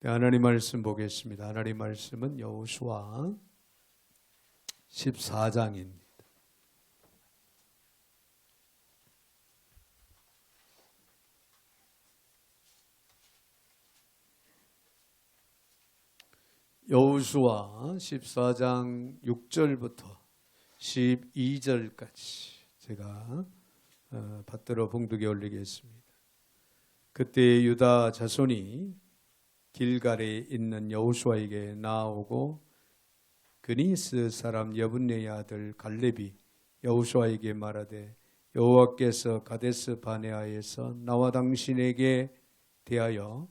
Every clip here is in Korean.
네, 하나님 말씀 보겠습니다. 하나님 말씀은 여호수아 14장입니다. 여호수아 14장 6절부터 12절까지 제가 받들어 봉독에 올리겠습니다. 그때 유다 자손이 길갈에 있는 여호수아에게 나아오고 그니스 사람 여분네의 아들 갈렙이 여호수아에게 말하되 여호와께서 가데스 바네아에서 나와 당신에게 대하여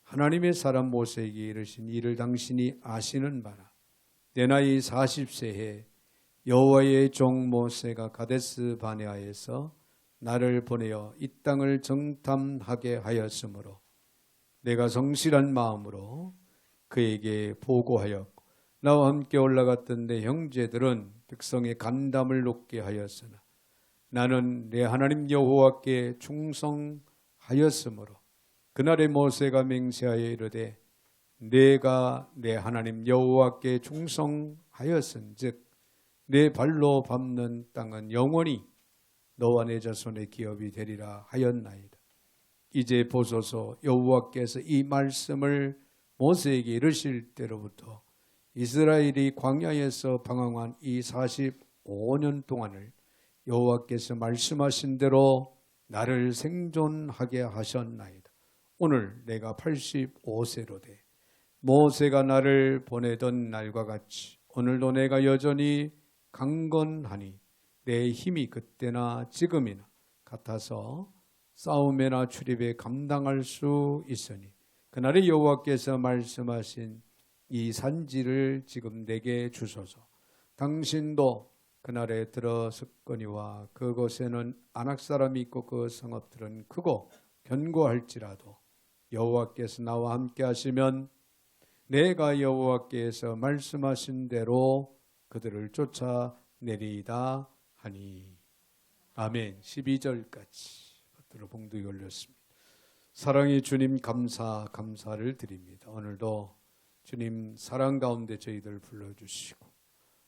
하나님의 사람 모세에게 이르신 이를 당신이 아시는 바라. 내 나이 40세에 여호와의 종 모세가 가데스 바네아에서 나를 보내어 이 땅을 정탐하게 하였으므로 내가 성실한 마음으로 그에게 보고하였고 나와 함께 올라갔던 내 형제들은 백성의 간담을 높게 하였으나 나는 내 하나님 여호와께 충성하였으므로 그날에 모세가 맹세하여 이르되 내가 내 하나님 여호와께 충성하였은즉 내 발로 밟는 땅은 영원히 너와 내 자손의 기업이 되리라 하였나이다. 이제 보소서 여호와께서 이 말씀을 모세에게 이르실 때로부터 이스라엘이 광야에서 방황한 이 45년 동안을 여호와께서 말씀하신 대로 나를 생존하게 하셨나이다. 오늘 내가 85세로 돼 모세가 나를 보내던 날과 같이 오늘도 내가 여전히 강건하니 내 힘이 그때나 지금이나 같아서 싸움에나 출입에 감당할 수 있으니 그날에 여호와께서 말씀하신 이 산지를 지금 내게 주소서. 당신도 그날에 들어섰거니와 그곳에는 아낙 사람이 있고 그 성읍들은 크고 견고할지라도 여호와께서 나와 함께 하시면 내가 여호와께서 말씀하신 대로 그들을 쫓아내리이다 하니. 아멘. 12절까지 봉독이 올렸습니다. 사랑의 주님 감사를 드립니다. 오늘도 주님 사랑 가운데 저희들 불러주시고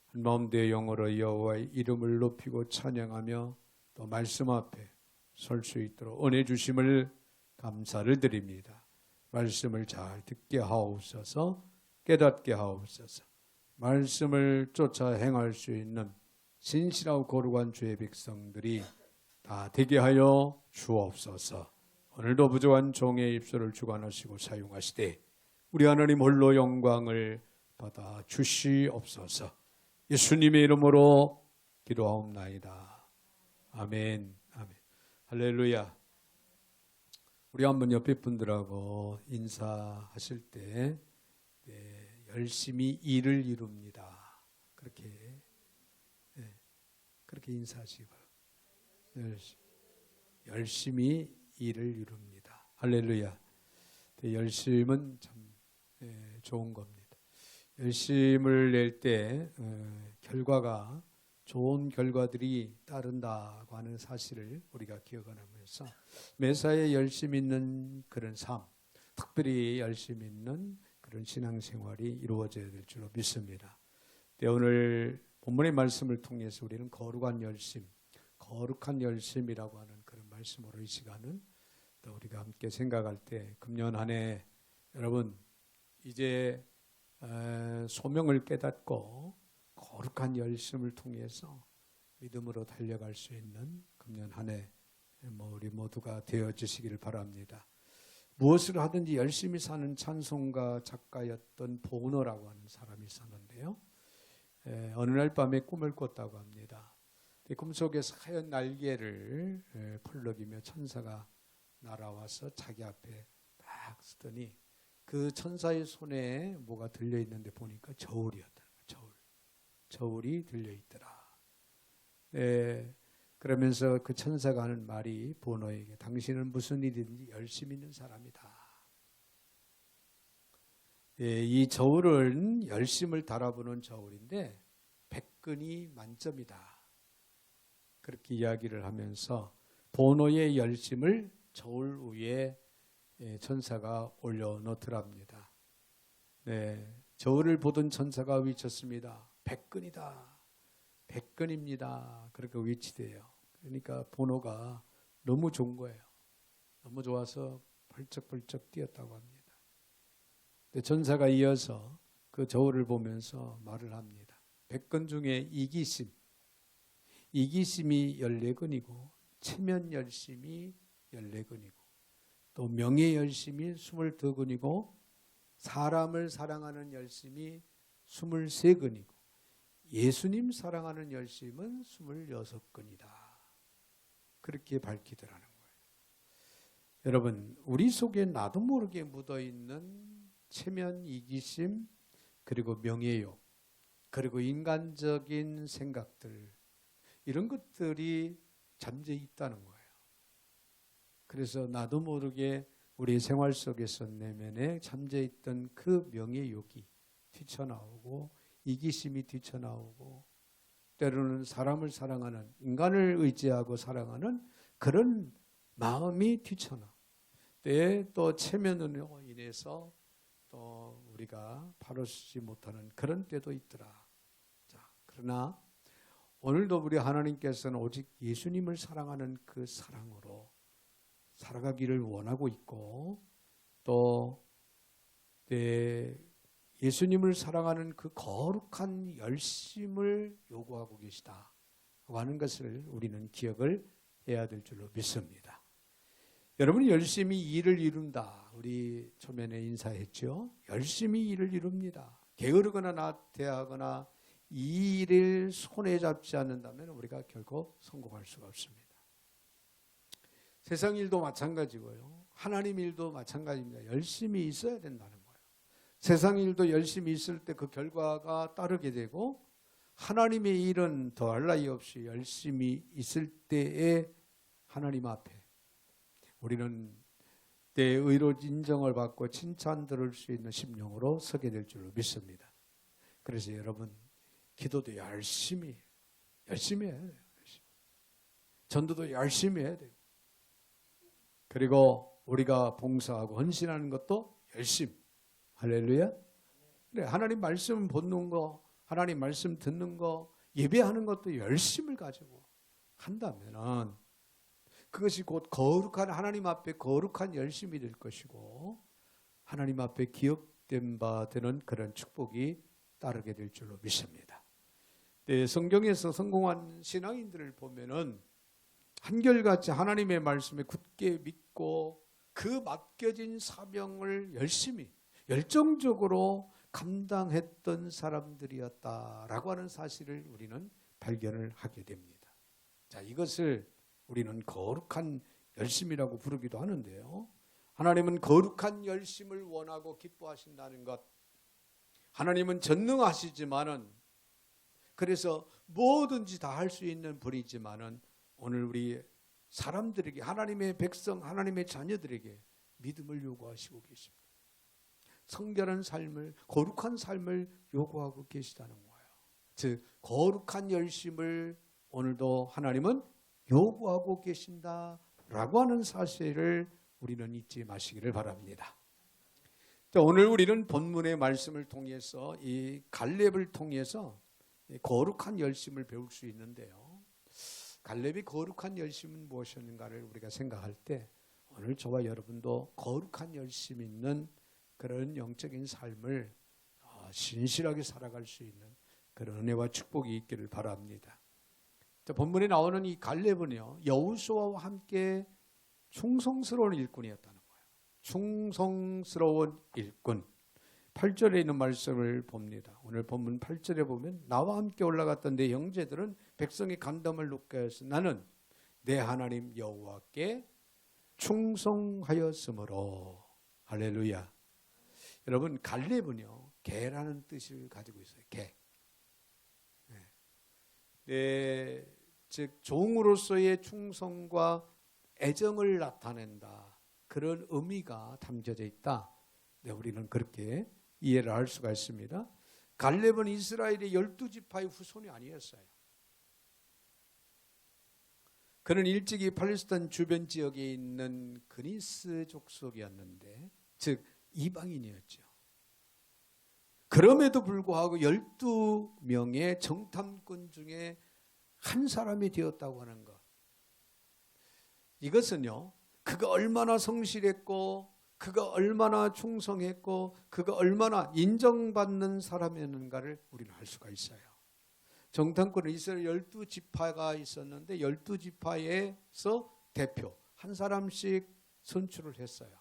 한마음 내 영어로 여호와의 이름을 높이고 찬양하며 또 말씀 앞에 설 수 있도록 은혜 주심을 감사를 드립니다. 말씀을 잘 듣게 하옵소서. 깨닫게 하옵소서. 말씀을 쫓아 행할 수 있는 신실하고 거룩한 주의 백성들이 다 되게 하여 주옵소서. 오늘도 부족한 종의 입술을 주관하시고 사용하시되 우리 하나님 홀로 영광을 받아 주시옵소서. 예수님의 이름으로 기도하옵나이다. 아멘. 아멘. 할렐루야. 우리 한번 옆에 분들하고 인사하실 때 열심히 일을 이룹니다. 그렇게 인사하시기 바랍니다. 열심히 일을 이룹니다. 할렐루야. 열심은 참 좋은 겁니다. 열심을 낼 때 결과가 좋은 결과들이 따른다고 하는 사실을 우리가 기억하면서 매사에 열심 있는 그런 삶, 특별히 열심 있는 그런 신앙생활이 이루어져야 될 줄로 믿습니다. 오늘 본문의 말씀을 통해서 우리는 거룩한 열심이라고 하는 그런 말씀으로 이 시간은 또 우리가 함께 생각할 때 금년 한 해 여러분 이제 소명을 깨닫고 거룩한 열심을 통해서 믿음으로 달려갈 수 있는 금년 한 해 우리 모두가 되어지시기를 바랍니다. 무엇을 하든지 열심히 사는 찬송가 작가였던 보너라고 하는 사람이 있었는데요. 어느 날 밤에 꿈을 꿨다고 합니다. 꿈속에서 하얀 날개를 펄럭이며 천사가 날아와서 자기 앞에 딱 쓰더니 그 천사의 손에 뭐가 들려있는데 보니까 저울이었다. 저울이 들려있더라. 그러면서 그 천사가 하는 말이 보노에게 당신은 무슨 일이든지 열심히 있는 사람이다. 이 저울은 열심을 달아보는 저울인데 100근이 만점이다. 그렇게 이야기를 하면서 보노의 열심을 저울 위에 천사가 올려놓더랍니다. 저울을 보던 천사가 외쳤습니다. 백근이다. 백근입니다. 그렇게 외치대요. 그러니까 번호가 너무 좋은 거예요. 너무 좋아서 벌쩍벌쩍 뛰었다고 합니다. 근데 천사가 이어서 그 저울을 보면서 말을 합니다. 백근 중에 이기심. 이기심이 14근이고 체면 열심이 14근이고 또 명예 열심이 22근이고 사람을 사랑하는 열심이 23근이고 예수님 사랑하는 열심은 26근이다. 그렇게 밝히더라는 거예요. 여러분, 우리 속에 나도 모르게 묻어있는 체면, 이기심, 그리고 명예욕, 그리고 인간적인 생각들, 이런 것들이 잠재 있다는 거예요. 그래서 나도 모르게 우리 생활 속에서 내면에 잠재 있던 그 명예욕이 뛰쳐나오고 이기심이 뛰쳐나오고 때로는 사람을 사랑하는, 인간을 의지하고 사랑하는 그런 마음이 뛰쳐나. 때에 또 체면으로 인해서 또 우리가 바로 서지 못하는 그런 때도 있더라. 자, 그러나 오늘도 우리 하나님께서는 오직 예수님을 사랑하는 그 사랑으로 살아가기를 원하고 있고 또 예수님을 사랑하는 그 거룩한 열심을 요구하고 계시다 하는 것을 우리는 기억을 해야 될 줄로 믿습니다. 여러분이 열심히 일을 이룬다. 우리 초면에 인사했죠. 열심히 일을 이룹니다. 게으르거나 나태하거나 이 일을 손에 잡지 않는다면 우리가 결코 성공할 수가 없습니다. 세상 일도 마찬가지고요. 하나님 일도 마찬가지입니다. 열심히 있어야 된다는 거예요. 세상 일도 열심히 있을 때 그 결과가 따르게 되고 하나님의 일은 더할 나위 없이 열심히 있을 때에 하나님 앞에 우리는 내 의로 인정을 받고 칭찬 들을 수 있는 심령으로 서게 될 줄로 믿습니다. 그래서 여러분 기도도 열심히 해야 돼요. 전도도 열심히 해야 돼요. 그리고 우리가 봉사하고 헌신하는 것도 열심히. 할렐루야. 그래, 하나님 말씀 보는 거, 하나님 말씀 듣는 거, 예배하는 것도 열심을 가지고 한다면은 그것이 곧 거룩한 하나님 앞에 거룩한 열심이 될 것이고 하나님 앞에 기억된 바 되는 그런 축복이 따르게 될 줄로 믿습니다. 네, 성경에서 성공한 신앙인들을 보면은 한결같이 하나님의 말씀에 굳게 믿고 그 맡겨진 사명을 열심히 열정적으로 감당했던 사람들이었다라고 하는 사실을 우리는 발견을 하게 됩니다. 자, 이것을 우리는 거룩한 열심이라고 부르기도 하는데요. 하나님은 거룩한 열심을 원하고 기뻐하신다는 것. 하나님은 전능하시지만은 그래서 뭐든지 다 할 수 있는 분이지만은 오늘 우리 사람들에게 하나님의 백성, 하나님의 자녀들에게 믿음을 요구하시고 계십니다. 성결한 삶을, 거룩한 삶을 요구하고 계시다는 거예요. 즉 거룩한 열심을 오늘도 하나님은 요구하고 계신다라고 하는 사실을 우리는 잊지 마시기를 바랍니다. 오늘 우리는 본문의 말씀을 통해서 이 갈렙을 통해서 거룩한 열심을 배울 수 있는데요. 갈렙이 거룩한 열심은 무엇이었는가를 우리가 생각할 때 오늘 저와 여러분도 거룩한 열심 있는 그런 영적인 삶을 신실하게 살아갈 수 있는 그런 은혜와 축복이 있기를 바랍니다. 본문에 나오는 이 갈렙은요, 여호수아와 함께 충성스러운 일꾼이었다는 거예요. 충성스러운 일꾼. 8절에 있는 말씀을 봅니다. 오늘 본문 8절에 보면 나와 함께 올라갔던 내 형제들은 백성의 간담을 높게 하여서 나는 내 하나님 여호와께 충성하였으므로. 할렐루야. 여러분 갈렙은요 개라는 뜻을 가지고 있어요. 개. 즉 종으로서의 충성과 애정을 나타낸다. 그런 의미가 담겨져 있다. 우리는 그렇게 이해를 할 수가 있습니다. 갈렙은 이스라엘의 12지파의 후손이 아니었어요. 그는 일찍이 팔레스타인 주변 지역에 있는 그니스 족속이었는데 즉 이방인이었죠. 그럼에도 불구하고 12명의 정탐꾼 중에 한 사람이 되었다고 하는 것. 이것은요, 그가 얼마나 성실했고 그가 얼마나 충성했고 그가 얼마나 인정받는 사람이었는가를 우리는 알 수가 있어요. 정탐꾼은 이스라엘 12지파가 있었는데 12지파에서 대표 한 사람씩 선출을 했어요.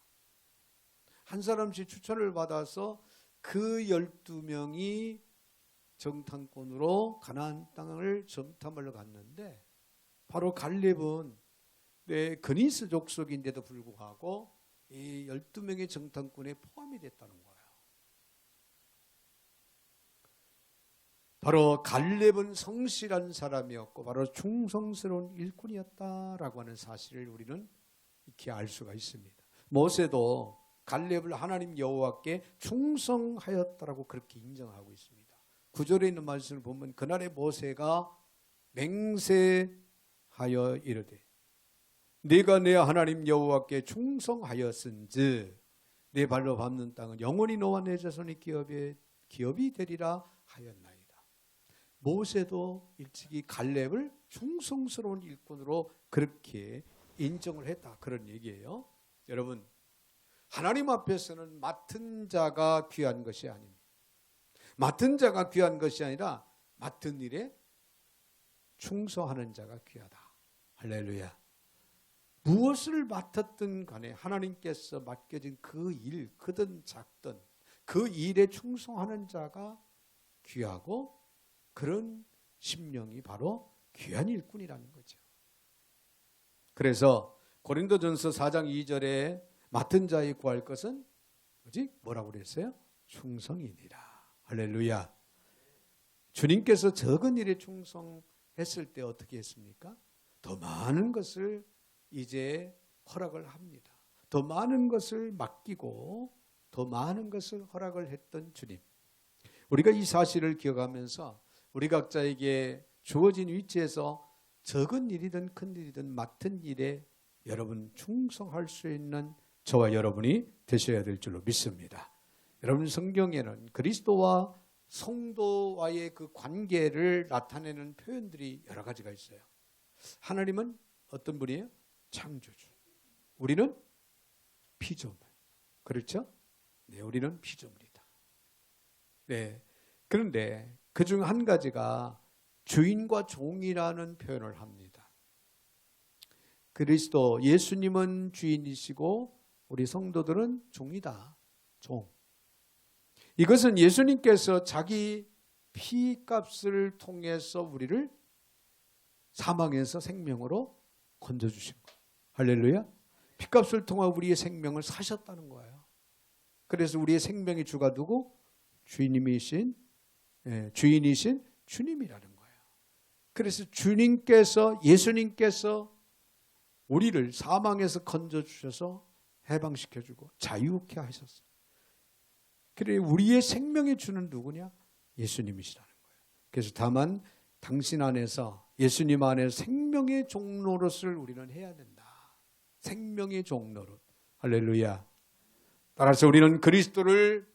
한 사람씩 추천을 받아서 그 12명이 정탐꾼으로 가나안 땅을 정탐하러 갔는데, 바로 갈렙은 그니스 족속인데도 불구하고 이 12명의 정탐꾼에 포함이 됐다는 거예요. 바로 갈렙은 성실한 사람이었고 바로 충성스러운 일꾼이었다라고 하는 사실을 우리는 이렇게 알 수가 있습니다. 모세도 갈렙을 하나님 여호와께 충성하였다라고 그렇게 인정하고 있습니다. 9절에 있는 말씀을 보면 그날에 모세가 맹세하여 이르되 네가 내 하나님 여호와께 충성하였은즉 내 발로 밟는 땅은 영원히 너와 내 자손이 기업이 되리라 하였나이다. 모세도 일찍이 갈렙을 충성스러운 일꾼으로 그렇게 인정을 했다, 그런 얘기예요. 여러분, 하나님 앞에서는 맡은 자가 귀한 것이 아닙니다. 맡은 자가 귀한 것이 아니라 맡은 일에 충성하는 자가 귀하다. 할렐루야. 무엇을 맡았든 간에 하나님께서 맡겨진 그 일, 크든 작든 그 일에 충성하는 자가 귀하고, 그런 심령이 바로 귀한 일꾼이라는 거죠. 그래서 고린도전서 4장 2절에 맡은 자의 구할 것은 뭐라고 그랬어요? 충성이니라. 할렐루야. 주님께서 적은 일에 충성했을 때 어떻게 했습니까? 더 많은 것을 이제 허락을 합니다. 더 많은 것을 맡기고 더 많은 것을 허락을 했던 주님. 우리가 이 사실을 기억하면서 우리 각자에게 주어진 위치에서 적은 일이든 큰 일이든 맡은 일에 여러분 충성할 수 있는 저와 여러분이 되셔야 될 줄로 믿습니다. 여러분, 성경에는 그리스도와 성도와의 그 관계를 나타내는 표현들이 여러 가지가 있어요. 하나님은 어떤 분이에요? 창조주. 우리는 피조물. 그렇죠? 네, 우리는 피조물이다. 네. 그런데 그중 한 가지가 주인과 종이라는 표현을 합니다. 그리스도 예수님은 주인이시고 우리 성도들은 종이다. 종. 이것은 예수님께서 자기 피값을 통해서 우리를 사망에서 생명으로 건져주신 거예요. 할렐루야. 피값을 통해 우리의 생명을 사셨다는 거예요. 그래서 우리의 생명의 주가 누구? 주인이신 주님이라는 거예요. 그래서 주님께서, 예수님께서 우리를 사망에서 건져주셔서 해방시켜주고 자유케 하셨어요. 그래, 우리의 생명의 주는 누구냐? 예수님이시라는 거예요. 그래서 다만 당신 안에서, 예수님 안에서 생명의 종노릇을 우리는 해야 된다. 생명의 종노릇. 할렐루야. 따라서 우리는 그리스도를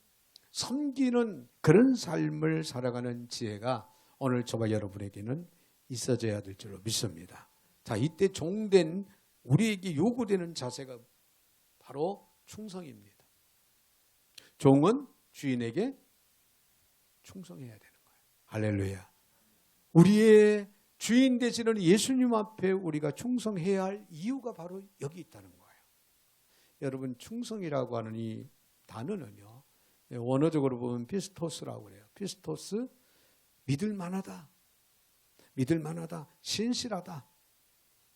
섬기는 그런 삶을 살아가는 지혜가 오늘 저와 여러분에게는 있어져야 될 줄로 믿습니다. 자, 이때 종된 우리에게 요구되는 자세가 바로 충성입니다. 종은 주인에게 충성해야 되는 거예요. 할렐루야. 우리의 주인 되시는 예수님 앞에 우리가 충성해야 할 이유가 바로 여기 있다는 거예요. 여러분, 충성이라고 하는 이 단어는요, 원어적으로 보면 피스토스라고 그래요. 피스토스, 믿을 만하다, 믿을 만하다, 신실하다,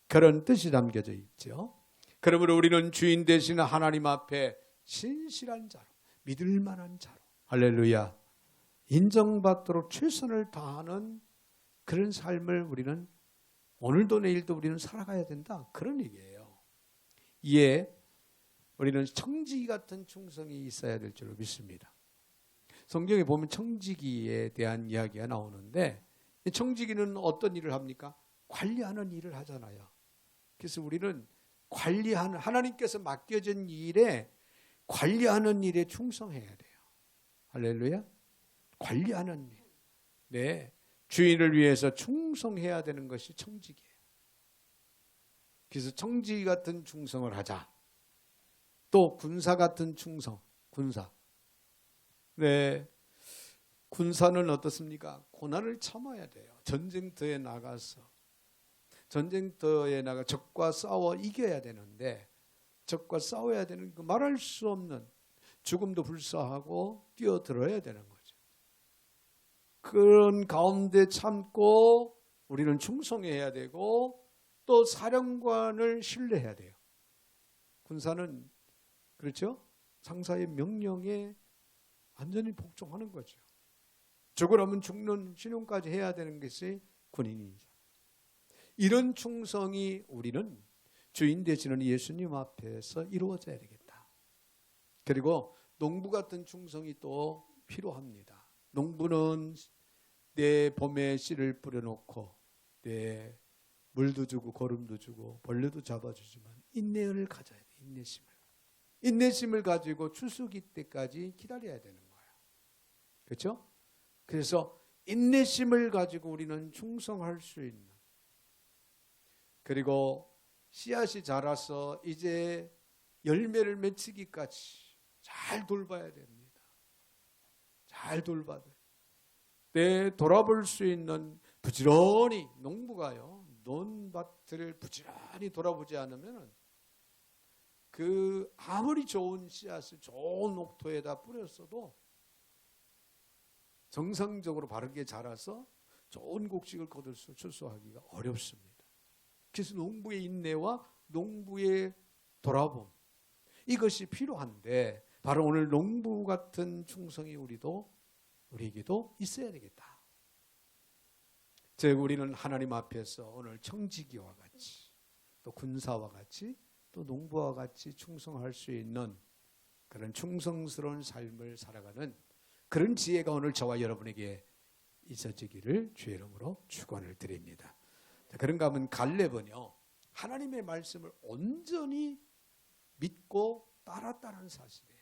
그런 뜻이 담겨져 있죠. 그러므로 우리는 주인 되시는 하나님 앞에 신실한 자로, 믿을 만한 자로, 할렐루야, 인정받도록 최선을 다하는 그런 삶을 우리는 오늘도 내일도 우리는 살아가야 된다, 그런 얘기예요. 이에 우리는 청지기 같은 충성이 있어야 될 줄로 믿습니다. 성경에 보면 청지기에 대한 이야기가 나오는데, 청지기는 어떤 일을 합니까? 관리하는 일을 하잖아요. 그래서 우리는 관리하는, 하나님께서 맡겨진 일에 관리하는 일에 충성해야 돼요. 할렐루야. 관리하는 일. 네, 주인을 위해서 충성해야 되는 것이 청직이에요. 그래서 청지 같은 충성을 하자. 또 군사 같은 충성, 군사. 네, 군사는 어떻습니까? 고난을 참아야 돼요. 전쟁터에 나가 적과 싸워 이겨야 되는데, 적과 싸워야 되는 그 말할 수 없는 죽음도 불사하고 뛰어들어야 되는 거죠. 그런 가운데 참고 우리는 충성해야 되고, 또 사령관을 신뢰해야 돼요. 군사는 그렇죠? 상사의 명령에 완전히 복종하는 거죠. 죽으라면 죽는 신용까지 해야 되는 것이 군인이죠. 이런 충성이 우리는 주인 되시는 예수님 앞에서 이루어져야 되겠다. 그리고 농부 같은 충성이 또 필요합니다. 농부는 내 봄에 씨를 뿌려놓고 내 물도 주고 거름도 주고 벌레도 잡아주지만 인내를 가져야 돼. 인내심을 가지고 추수기 때까지 기다려야 되는 거예요. 그렇죠? 그래서 인내심을 가지고 우리는 충성할 수 있는, 그리고 씨앗이 자라서 이제 열매를 맺히기까지 잘 돌봐야 됩니다. 잘 돌봐야 돼요. 내 돌아볼 수 있는, 부지런히 농부가요, 논밭을 부지런히 돌아보지 않으면 그 아무리 좋은 씨앗을 좋은 옥토에다 뿌렸어도 정상적으로 바르게 자라서 좋은 곡식을 거둘 수, 출소하기가 어렵습니다. 그래서 농부의 인내와 농부의 돌아봄, 이것이 필요한데, 바로 오늘 농부 같은 충성이 우리에게도 있어야 되겠다. 즉 우리는 하나님 앞에서 오늘 청지기와 같이, 또 군사와 같이, 또 농부와 같이 충성할 수 있는 그런 충성스러운 삶을 살아가는 그런 지혜가 오늘 저와 여러분에게 있어지기를 주의 이름으로 축원을 드립니다. 그런가 하면 갈렙은요, 하나님의 말씀을 온전히 믿고 따랐다는 사실이에요.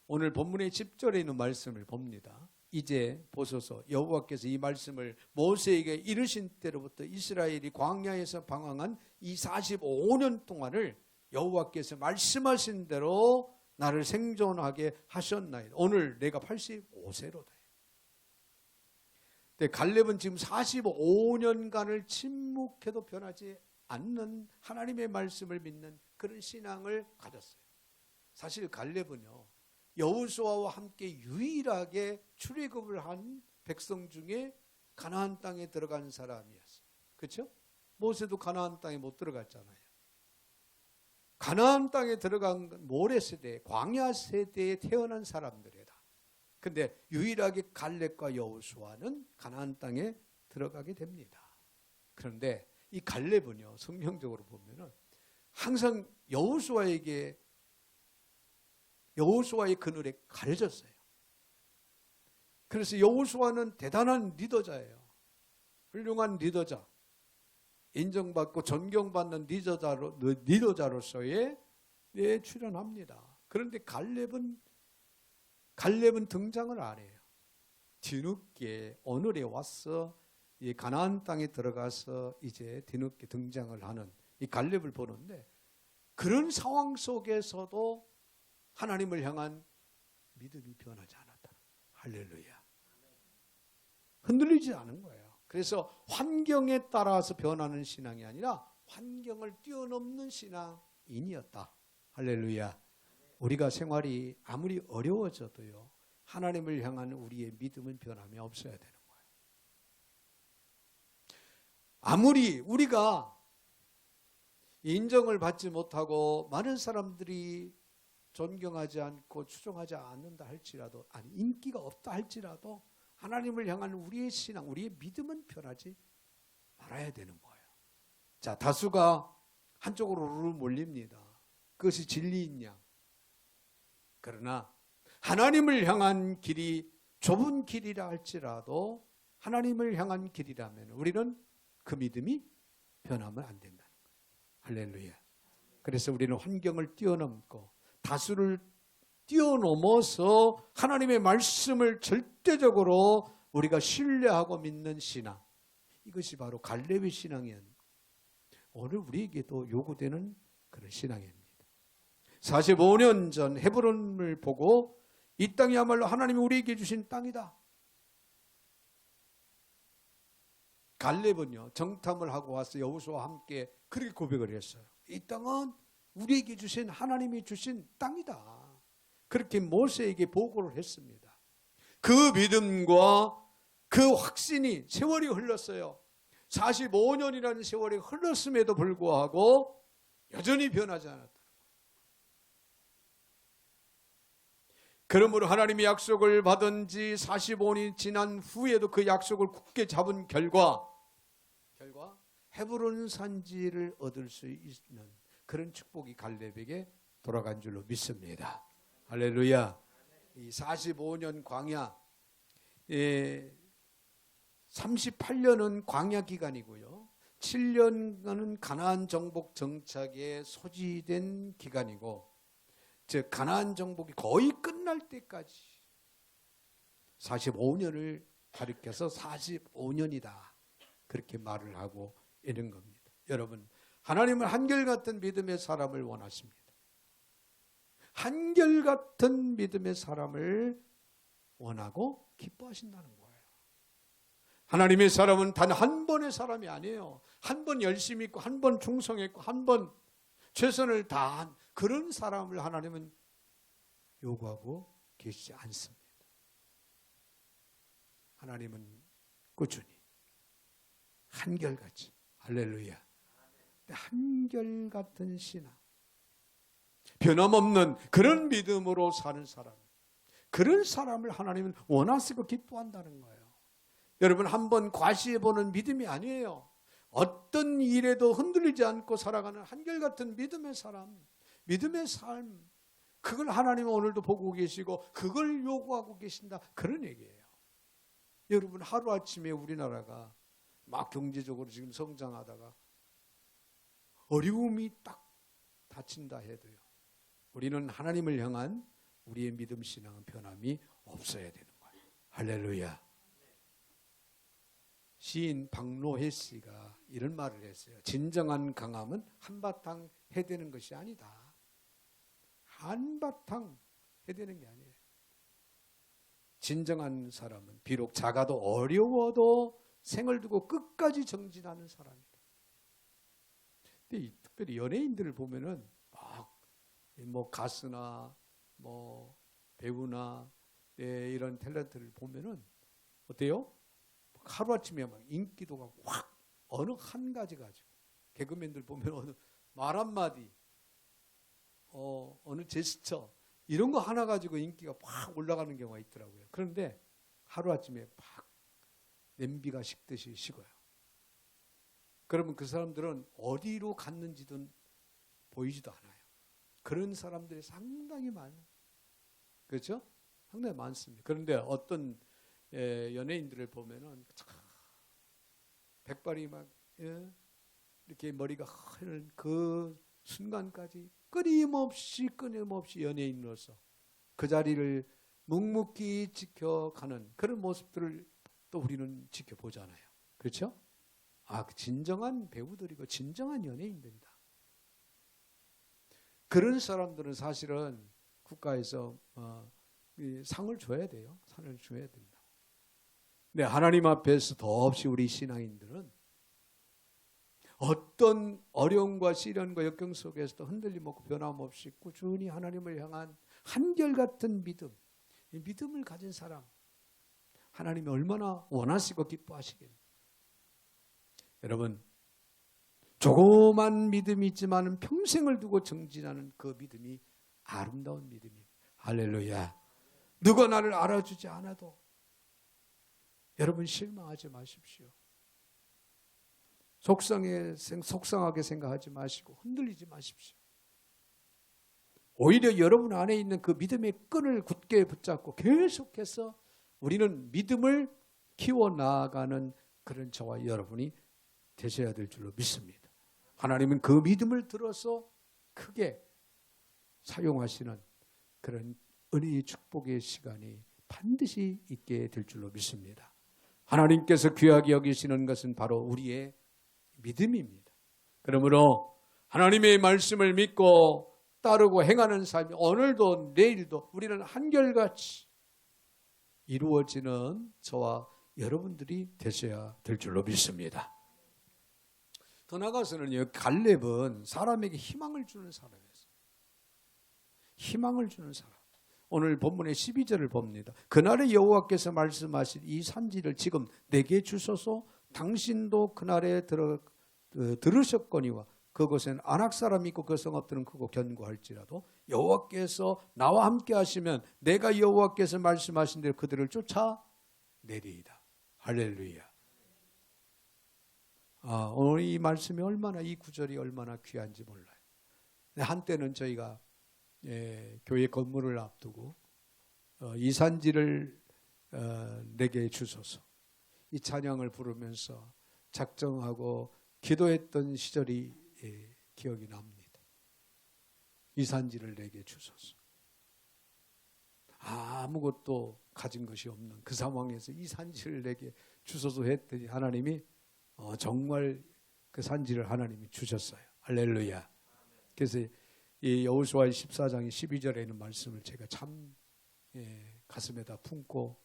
오늘 본문의 10절에 있는 말씀을 봅니다. 이제 보소서, 여호와께서 이 말씀을 모세에게 이르신 때로부터 이스라엘이 광야에서 방황한 이 45년 동안을 여호와께서 말씀하신 대로 나를 생존하게 하셨나이다. 오늘 내가 85세로다. 근데 갈렙은 지금 45년간을 침묵해도 변하지 않는 하나님의 말씀을 믿는 그런 신앙을 가졌어요. 사실 갈렙은요, 여호수아와 함께 유일하게 출애굽을 한 백성 중에 가나안 땅에 들어간 사람이었어요. 그렇죠? 모세도 가나안 땅에 못 들어갔잖아요. 가나안 땅에 들어간 모래 세대, 광야 세대에 태어난 사람들이다. 근데 유일하게 갈렙과 여호수아는 가나안 땅에 들어가게 됩니다. 그런데 이 갈렙은요, 성경적으로 보면은 항상 여호수아의 그늘에 가려졌어요. 그래서 여호수아는 대단한 리더자예요. 훌륭한 리더자, 인정받고 존경받는 리더자로서의 출연합니다. 그런데 갈렙은 등장을 안 해요. 뒤늦게 오늘에 와서 이 가나안 땅에 들어가서 이제 뒤늦게 등장을 하는 이 갈렙을 보는데, 그런 상황 속에서도 하나님을 향한 믿음이 변하지 않았다. 할렐루야. 흔들리지 않은 거예요. 그래서 환경에 따라서 변하는 신앙이 아니라 환경을 뛰어넘는 신앙인이었다. 할렐루야. 우리가 생활이 아무리 어려워져도요, 하나님을 향한 우리의 믿음은 변함이 없어야 되는 거예요. 아무리 우리가 인정을 받지 못하고 많은 사람들이 존경하지 않고 추종하지 않는다 할지라도, 아니 인기가 없다 할지라도 하나님을 향한 우리의 신앙, 우리의 믿음은 변하지 말아야 되는 거예요. 자, 다수가 한쪽으로 몰립니다. 그것이 진리인 양. 그러나 하나님을 향한 길이 좁은 길이라 할지라도 하나님을 향한 길이라면 우리는 그 믿음이 변하면 안 된다는 거예요. 할렐루야. 그래서 우리는 환경을 뛰어넘고 다수를 뛰어넘어서 하나님의 말씀을 절대적으로 우리가 신뢰하고 믿는 신앙, 이것이 바로 갈렙의 신앙이었는데 오늘 우리에게도 요구되는 그런 신앙입니다. 45년 전 헤브론을 보고 이 땅이야말로 하나님이 우리에게 주신 땅이다. 갈렙은요, 정탐을 하고 와서 여호수아와 함께 그렇게 고백을 했어요. 이 땅은 우리에게 주신, 하나님이 주신 땅이다. 그렇게 모세에게 보고를 했습니다. 그 믿음과 그 확신이, 세월이 흘렀어요. 45년이라는 세월이 흘렀음에도 불구하고 여전히 변하지 않았다. 그러므로 하나님의 약속을 받은 지 45년이 지난 후에도 그 약속을 굳게 잡은 결과 헤브론 산지를 얻을 수 있는 그런 축복이 갈렙에게 돌아간 줄로 믿습니다. 할렐루야. 이 45년 광야, 38년은 광야 기간이고요, 7년간은 가나안 정복 정착에 소지된 기간이고, 즉 가나안 정복이 거의 끝날 때까지 45년을 가리켜서 45년이다, 그렇게 말을 하고 있는 겁니다. 여러분, 하나님은 한결같은 믿음의 사람을 원하십니다. 한결같은 믿음의 사람을 원하고 기뻐하신다는 거예요. 하나님의 사람은 단 한 번의 사람이 아니에요. 한 번 열심히 있고, 한 번 충성했고, 한 번 최선을 다한 그런 사람을 하나님은 요구하고 계시지 않습니다. 하나님은 꾸준히 한결같이, 할렐루야, 한결같은 신앙, 변함없는 그런 믿음으로 사는 사람, 그런 사람을 하나님은 원하시고 기뻐한다는 거예요. 여러분, 한번 과시해보는 믿음이 아니에요. 어떤 일에도 흔들리지 않고 살아가는 한결같은 믿음의 사람, 믿음의 삶, 그걸 하나님은 오늘도 보고 계시고 그걸 요구하고 계신다, 그런 얘기예요. 여러분, 하루아침에 우리나라가 막 경제적으로 지금 성장하다가 어려움이 딱 닥친다 해도요, 우리는 하나님을 향한 우리의 믿음 신앙은 변함이 없어야 되는 거예요. 할렐루야. 시인 박노해 씨가 이런 말을 했어요. 진정한 강함은 한바탕 해대는 것이 아니다. 한바탕 해대는 게 아니에요. 진정한 사람은 비록 작아도 어려워도 생을 두고 끝까지 정진하는 사람이다. 근데 특별히 연예인들을 보면은 뭐 가수나 뭐 배우나 이런 탤런트를 보면은 어때요? 하루아침에 막 인기도가 확, 어느 한 가지 가지고, 개그맨들 보면 어느 말 한마디, 어느 제스처, 이런 거 하나 가지고 인기가 확 올라가는 경우가 있더라고요. 그런데 하루아침에 팍 냄비가 식듯이 식어요. 그러면 그 사람들은 어디로 갔는지도 보이지도 않아요. 그런 사람들이 상당히 많아요. 그렇죠? 상당히 많습니다. 그런데 어떤 연예인들을 보면은 백발이 막 이렇게 머리가 흐른 그 순간까지 끊임없이 연예인으로서 그 자리를 묵묵히 지켜가는 그런 모습들을 또 우리는 지켜보잖아요. 그렇죠? 진정한 배우들이고 진정한 연예인들이다. 그런 사람들은 사실은 국가에서 상을 줘야 돼요. 상을 줘야 된다. 근데 하나님 앞에서 더없이 우리 신앙인들은 어떤 어려움과 시련과 역경 속에서도 흔들림 없고 변함없이 꾸준히 하나님을 향한 한결같은 믿음, 이 믿음을 가진 사람, 하나님이 얼마나 원하시고 기뻐하시겠습니까? 여러분, 조그만 믿음이 있지만 평생을 두고 정진하는 그 믿음이 아름다운 믿음입니다. 할렐루야. 누가 나를 알아주지 않아도 여러분 실망하지 마십시오. 속상하게 생각하지 마시고 흔들리지 마십시오. 오히려 여러분 안에 있는 그 믿음의 끈을 굳게 붙잡고 계속해서 우리는 믿음을 키워나가는 그런 저와 여러분이 되셔야 될 줄로 믿습니다. 하나님은 그 믿음을 들어서 크게 사용하시는 그런 은혜의 축복의 시간이 반드시 있게 될 줄로 믿습니다. 하나님께서 귀하게 여기시는 것은 바로 우리의 믿음입니다. 그러므로 하나님의 말씀을 믿고 따르고 행하는 삶이 오늘도 내일도 우리는 한결같이 이루어지는 저와 여러분들이 되셔야 될 줄로 믿습니다. 더 나아가서는요, 갈렙은 사람에게 희망을 주는 사람이었어요. 희망을 주는 사람. 오늘 본문의 12절을 봅니다. 그날에 여호와께서 말씀하신 이 산지를 지금 내게 주소서. 당신도 그날에 들으셨거니와 그곳엔 안악 사람이 있고 그 성읍들은 크고 견고할지라도 여호와께서 나와 함께 하시면 내가 여호와께서 말씀하신 대로 그들을 쫓아내리이다. 할렐루야. 오늘 이 말씀이 얼마나, 이 구절이 얼마나 귀한지 몰라요. 한때는 저희가 교회 건물을 앞두고 이 산지를 내게 주소서, 이 찬양을 부르면서 작정하고 기도했던 시절이 기억이 납니다. 이 산지를 내게 주소서. 아무것도 가진 것이 없는 그 상황에서 이 산지를 내게 주소서 했더니 하나님이 정말 그 산지를 하나님이 주셨어요. 할렐루야. 그래서 이 여호수아 14장 12절에 있는 말씀을 제가 참 가슴에다 품고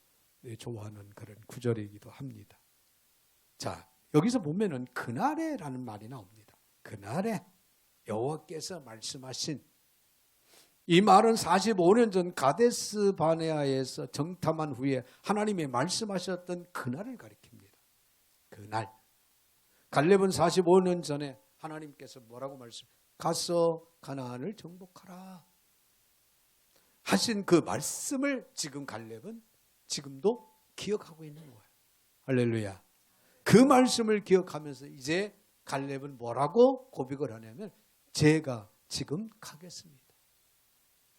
좋아하는 그런 구절이기도 합니다. 자, 여기서 보면은 그날에라는 말이 나옵니다. 그날에 여호와께서 말씀하신, 이 말은 45년 전 가데스 바네아에서 정탐한 후에 하나님이 말씀하셨던 그날을 가리킵니다. 그날. 갈렙은 45년 전에 하나님께서 뭐라고 가서 가나안을 정복하라 하신 그 말씀을 지금 갈렙은 지금도 기억하고 있는 거예요. 할렐루야. 그 말씀을 기억하면서 이제 갈렙은 뭐라고 고백을 하냐면, 제가 지금 가겠습니다.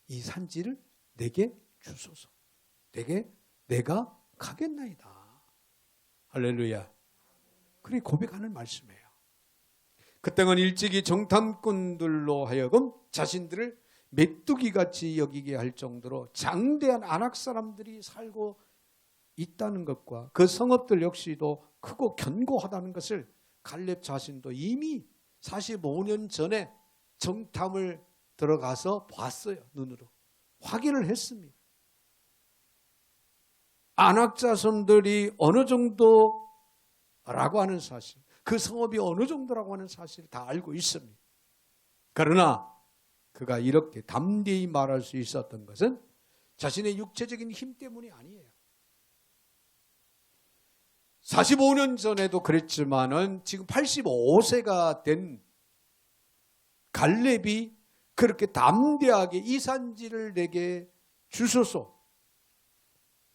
이 산지를 내게 주소서. 내가 가겠나이다. 할렐루야. 그렇게 고백하는 말씀이에요. 그 땅은 일찍이 정탐꾼들로 하여금 자신들을 메뚜기같이 여기게 할 정도로 장대한 안악 사람들이 살고 있다는 것과 그 성읍들 역시도 크고 견고하다는 것을 갈렙 자신도 이미 45년 전에 정탐을 들어가서 봤어요. 눈으로 확인을 했습니다. 안악 자손들이 어느 정도라고 하는 사실, 그 성읍이 어느 정도라고 하는 사실을 다 알고 있습니다. 그러나 그가 이렇게 담대히 말할 수 있었던 것은 자신의 육체적인 힘 때문이 아니에요. 45년 전에도 그랬지만은 지금 85세가 된 갈렙이 그렇게 담대하게 이 산지를 내게 주소서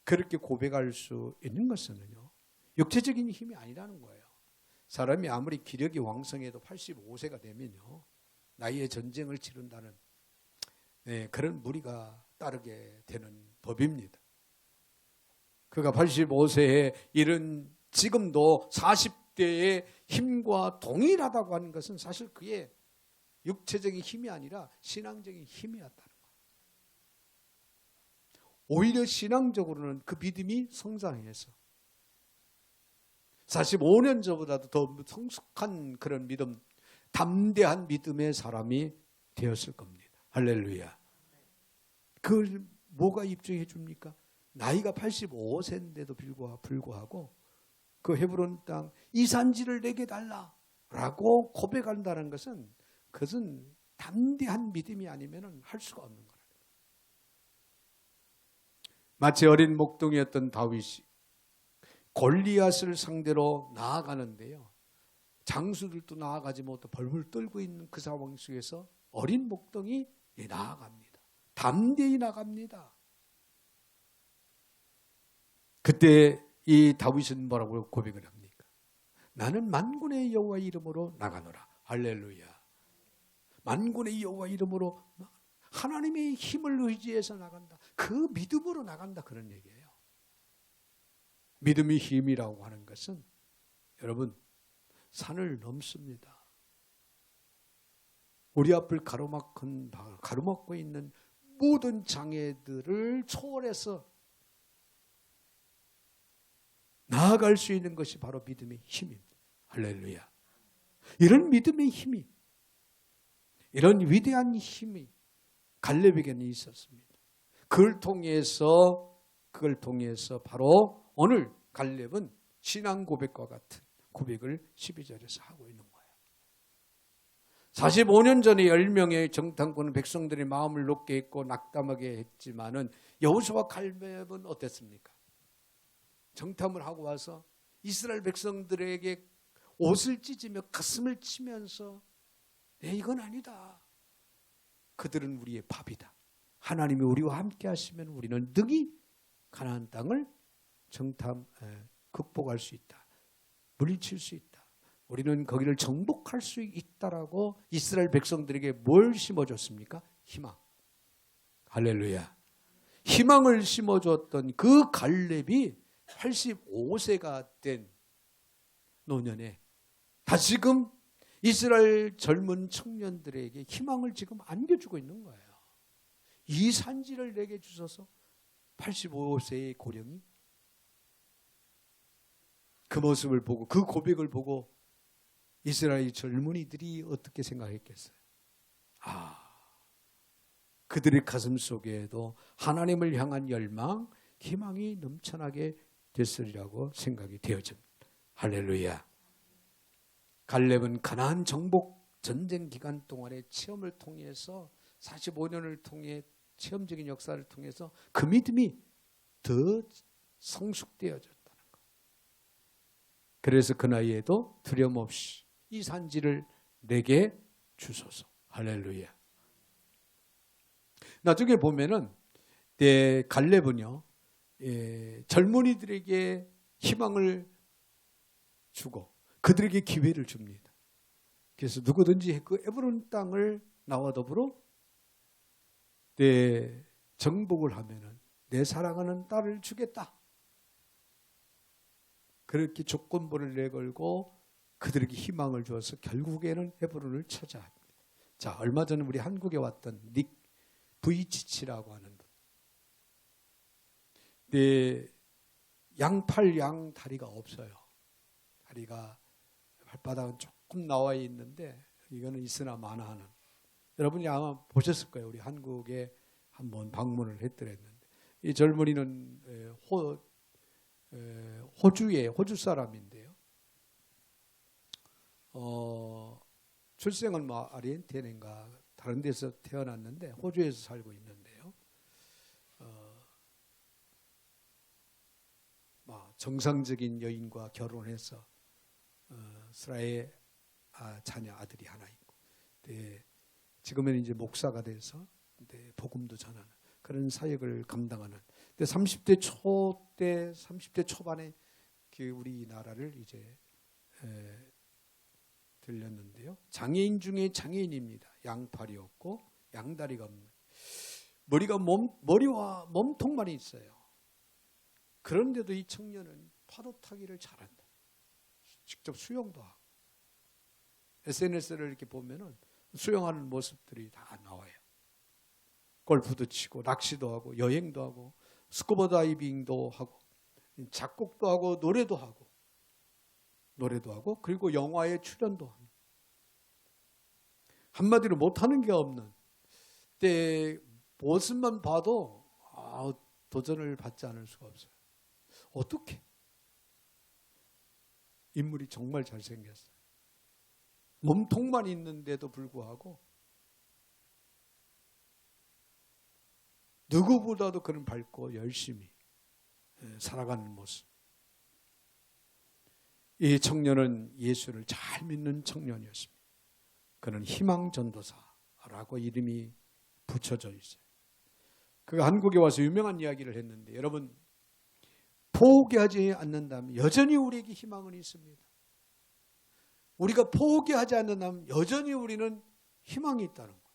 그렇게 고백할 수 있는 것은요, 육체적인 힘이 아니라는 거예요. 사람이 아무리 기력이 왕성해도 85세가 되면요, 나이에 전쟁을 치른다는 그런 무리가 따르게 되는 법입니다. 그가 85세에 이른 지금도 40대의 힘과 동일하다고 하는 것은 사실 그의 육체적인 힘이 아니라 신앙적인 힘이었다는 거예요. 오히려 신앙적으로는 그 믿음이 성장해서 45년 전보다도 더 성숙한 그런 믿음, 담대한 믿음의 사람이 되었을 겁니다. 할렐루야. 그걸 뭐가 입증해 줍니까? 나이가 85세인데도 불구하고 그 헤브론 땅 이 산지를 내게 달라라고 고백한다는 것은, 그것은 담대한 믿음이 아니면 할 수가 없는 거예요. 마치 어린 목동이었던 다윗이 골리앗을 상대로 나아가는데요, 장수들도 나아가지 못하고 벌벌 떨고 있는 그 상황 속에서 어린 목동이 나아갑니다. 담대히 나갑니다. 그때 이 다윗은 뭐라고 고백을 합니까? 나는 만군의 여호와 이름으로 나가노라. 할렐루야. 만군의 여호와 이름으로, 하나님의 힘을 의지해서 나간다. 그 믿음으로 나간다, 그런 얘기예요. 믿음의 힘이라고 하는 것은 여러분 산을 넘습니다. 우리 앞을 가로막고 있는 모든 장애들을 초월해서 나아갈 수 있는 것이 바로 믿음의 힘입니다. 할렐루야. 이런 믿음의 힘이, 이런 위대한 힘이 갈렙에게는 있었습니다. 그걸 통해서 바로 오늘 갈렙은 신앙 고백과 같은 고백을 12절에서 하고 있는 거예요. 45년 전에 10명의 정탐꾼은 백성들의 마음을 높게 했고 낙담하게 했지만은 여호수아와 갈렙은 어땠습니까? 정탐을 하고 와서 이스라엘 백성들에게 옷을 찢으며 가슴을 치면서 이건 아니다. 그들은 우리의 밥이다. 하나님이 우리와 함께 하시면 우리는 능히 가나안 땅을 극복할 수 있다. 물리칠 수 있다. 우리는 거기를 정복할 수 있다라고 이스라엘 백성들에게 뭘 심어줬습니까? 희망. 할렐루야. 희망을 심어줬던 그 갈렙이 85세가 된 노년에 다시금 이스라엘 젊은 청년들에게 희망을 지금 안겨주고 있는 거예요. 이 산지를 내게 주셔서 85세의 고령이 그 모습을 보고 그 고백을 보고 이스라엘 젊은이들이 어떻게 생각했겠어요? 그들의 가슴 속에도 하나님을 향한 열망, 희망이 넘쳐나게 됐으리라고 생각이 되어집니다. 할렐루야. 갈렙은 가나안 정복 전쟁 기간 동안의 체험을 통해서 45년을 통해 체험적인 역사를 통해서 그 믿음이 더 성숙되어졌다는 것. 그래서 그 나이에도 두려움 없이 이 산지를 내게 주소서. 할렐루야. 나중에 보면은 갈렙은요, 젊은이들에게 희망을 주고 그들에게 기회를 줍니다. 그래서 누구든지 그 에브론 땅을 나와 더불어 내 정복을 하면은 내 사랑하는 딸을 주겠다. 그렇게 조건부를 내걸고 그들에게 희망을 주어서 결국에는 헤브론을 차지합니다. 자, 얼마 전에 우리 한국에 왔던 닉 부이치치라고 하는 분. 양팔 양다리가 없어요. 다리가 발바닥은 조금 나와 있는데 이거는 있으나 마나하는. 여러분이 아마 보셨을 거예요. 우리 한국에 한번 방문을 했더랬는데 이 젊은이는 호주 사람인데요. 출생은 아르헨티나인가 다른 데서 태어났는데 호주에서 살고 있는데요. 정상적인 여인과 결혼해서 스라의 자녀 아들이 하나 있고, 지금은 이제 목사가 돼서 복음도 전하는 그런 사역을 감당하는. 30대 초반에 우리나라를 이제 들렸는데요. 장애인 중에 장애인입니다. 양팔이 없고 양다리가 없는. 머리와 몸통만 있어요. 그런데도 이 청년은 파도 타기를 잘한다. 직접 수영도 하고. SNS를 이렇게 보면은 수영하는 모습들이 다 나와요. 골프도 치고 낚시도 하고 여행도 하고 스쿠버 다이빙도 하고 작곡도 하고 노래도 하고 그리고 영화에 출연도 합니다. 한마디로 못하는 게 없는 때 모습만 봐도 도전을 받지 않을 수가 없어요. 어떻게? 인물이 정말 잘생겼어요. 몸통만 있는데도 불구하고 누구보다도 그는 밝고 열심히 살아가는 모습. 이 청년은 예수를 잘 믿는 청년이었습니다. 그는 희망전도사라고 이름이 붙여져 있어요. 그가 한국에 와서 유명한 이야기를 했는데, 여러분 포기하지 않는다면 여전히 우리에게 희망은 있습니다. 우리가 포기하지 않는다면 여전히 우리는 희망이 있다는 거예요.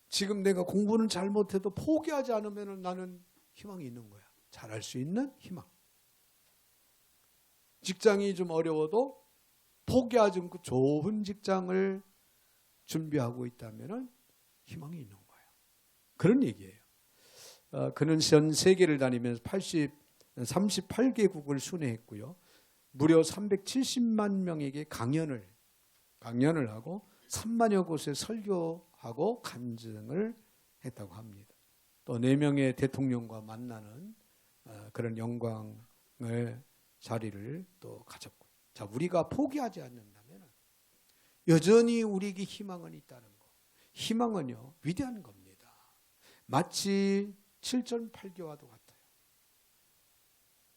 지금 내가 공부는 잘 못해도 포기하지 않으면 나는 희망이 있는 거야. 잘할 수 있는 희망. 직장이 좀 어려워도 포기하지 않고 좋은 직장을 준비하고 있다면 희망이 있는 거예요. 그런 얘기예요. 그는 전 세계를 다니면서 38개국을 순회했고요. 무려 370만 명에게 강연을 하고 3만여 곳에 설교하고 간증을 했다고 합니다. 또 4명의 대통령과 만나는 그런 영광의 자리를 또 가졌고, 자, 우리가 포기하지 않는다면 여전히 우리에게 희망은 있다는 거. 희망은요, 위대한 겁니다. 마치 7전8기와도 같아요.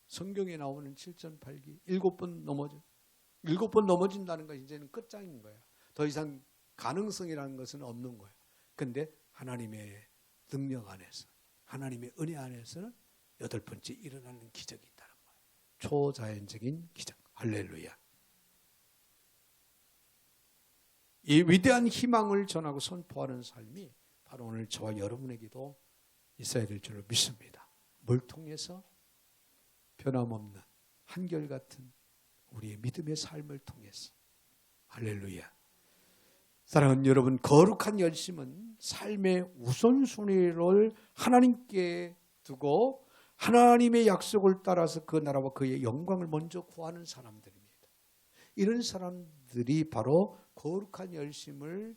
성경에 나오는 7전8기 7번 넘어진다는 건 이제는 끝장인 거야. 더 이상 가능성이라는 것은 없는 거야. 근데 하나님의 능력 안에서, 하나님의 은혜 안에서는 8번째 일어나는 기적이 있다는 거예요. 초자연적인 기적. 할렐루야. 이 위대한 희망을 전하고 선포하는 삶이 바로 오늘 저와 여러분에게도 있어야 될 줄로 믿습니다. 뭘 통해서? 변함없는 한결같은 우리의 믿음의 삶을 통해서. 할렐루야. 사랑하는 여러분, 거룩한 열심은 삶의 우선순위를 하나님께 두고 하나님의 약속을 따라서 그 나라와 그의 영광을 먼저 구하는 사람들입니다. 이런 사람들이 바로 거룩한 열심을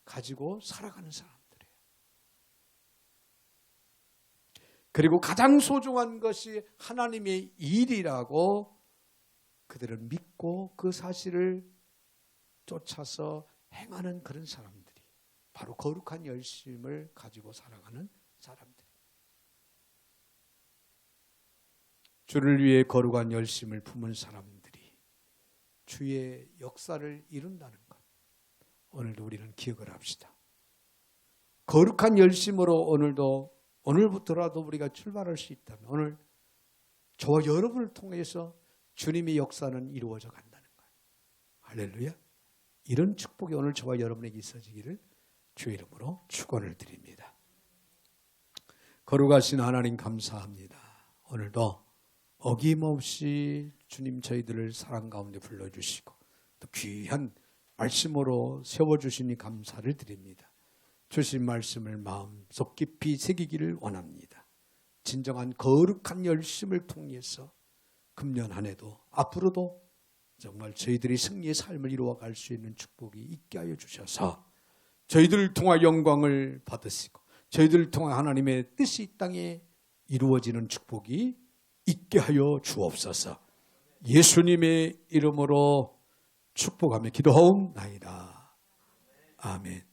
가지고 살아가는 사람들이에요. 그리고 가장 소중한 것이 하나님의 일이라고 그들은 믿고 그 사실을 쫓아서 행하는 그런 사람들이 바로 거룩한 열심을 가지고 살아가는 사람들. 주를 위해 거룩한 열심을 품은 사람들이 주의 역사를 이룬다는 것, 오늘도 우리는 기억을 합시다. 거룩한 열심으로 오늘부터라도 우리가 출발할 수 있다면 오늘 저와 여러분을 통해서 주님의 역사는 이루어져 간다는 거예요. 할렐루야. 이런 축복이 오늘 저와 여러분에게 있어지기를 주의 이름으로 축원을 드립니다. 거룩하신 하나님 감사합니다. 오늘도 어김없이 주님 저희들을 사랑 가운데 불러주시고 또 귀한 말씀으로 세워주시니 감사를 드립니다. 주신 말씀을 마음속 깊이 새기기를 원합니다. 진정한 거룩한 열심을 통해서 금년 한 해도 앞으로도 정말 저희들이 승리의 삶을 이루어갈 수 있는 축복이 있게 하여 주셔서 저희들을 통하 영광을 받으시고 저희들을 통하 하나님의 뜻이 이 땅에 이루어지는 축복이 있게 하여 주옵소서. 예수님의 이름으로 축복하며 기도하옵나이다. 아멘.